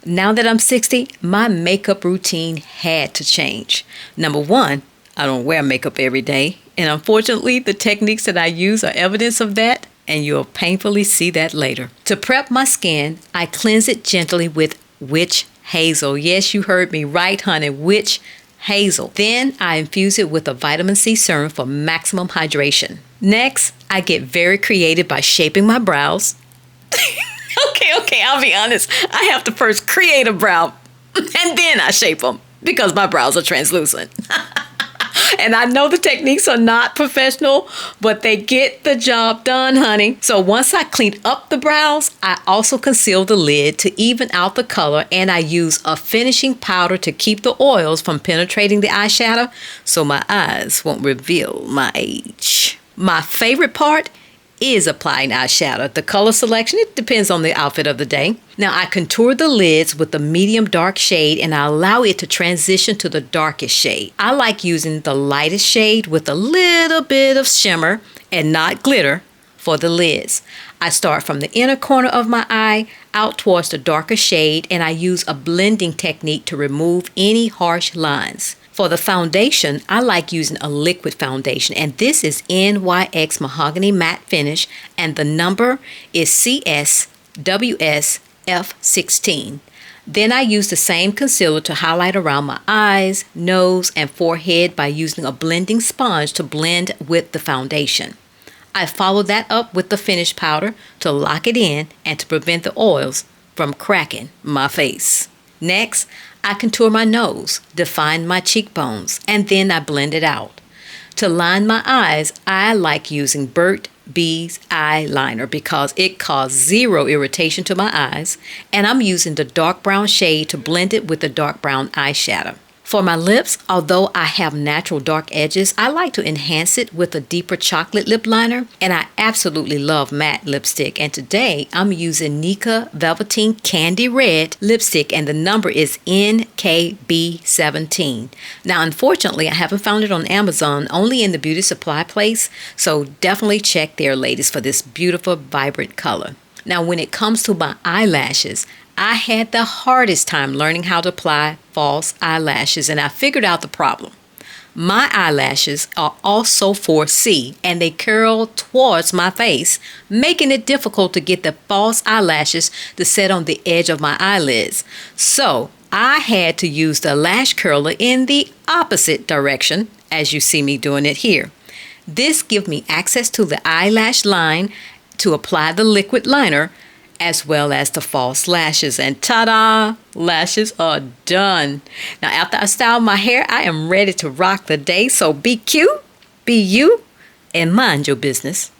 Now that I'm 60, my makeup routine had to change. Number one, I don't wear makeup every day. And unfortunately, the techniques that I use are evidence of that, and you'll painfully see that later. To prep my skin, I cleanse it gently with Witch Hazel. Yes, you heard me right, honey, Witch Hazel. Then I infuse it with a vitamin C serum for maximum hydration. Next, I get very creative by shaping my brows. Okay, I'll be honest. I have to first create a brow and then I shape them because my brows are translucent. And I know the techniques are not professional, but they get the job done, honey. So once I clean up the brows, I also conceal the lid to even out the color, and I use a finishing powder to keep the oils from penetrating the eyeshadow so my eyes won't reveal my age. My favorite part is applying eyeshadow. The color selection, it depends on the outfit of the day. Now I contour the lids with a medium dark shade and I allow it to transition to the darkest shade. I like using the lightest shade with a little bit of shimmer and not glitter for the lids. I start from the inner corner of my eye out towards the darker shade, and I use a blending technique to remove any harsh lines. For the foundation, I like using a liquid foundation, and this is NYX Mahogany Matte Finish, and the number is CSWSF16. Then I use the same concealer to highlight around my eyes, nose, and forehead by using a blending sponge to blend with the foundation. I follow that up with the finish powder to lock it in and to prevent the oils from cracking my face. Next, I contour my nose, define my cheekbones, and then I blend it out. To line my eyes, I like using Burt Bees eyeliner because it causes zero irritation to my eyes, and I'm using the dark brown shade to blend it with the dark brown eyeshadow. For my lips, although I have natural dark edges, I like to enhance it with a deeper chocolate lip liner, and I absolutely love matte lipstick. And today I'm using Nika Velveteen Candy Red lipstick, and the number is NKB17. Now, unfortunately, I haven't found it on Amazon, only in the beauty supply place, so definitely check there, ladies, for this beautiful, vibrant color. Now, when it comes to my eyelashes, I had the hardest time learning how to apply false eyelashes, and I figured out the problem. My eyelashes are also 4C, and they curl towards my face, making it difficult to get the false eyelashes to set on the edge of my eyelids. So I had to use the lash curler in the opposite direction, as you see me doing it here. This gives me access to the eyelash line to apply the liquid liner, as well as the false lashes, and ta-da, lashes are done. Now after I style my hair, I am ready to rock the day, so be cute, be you, and mind your business.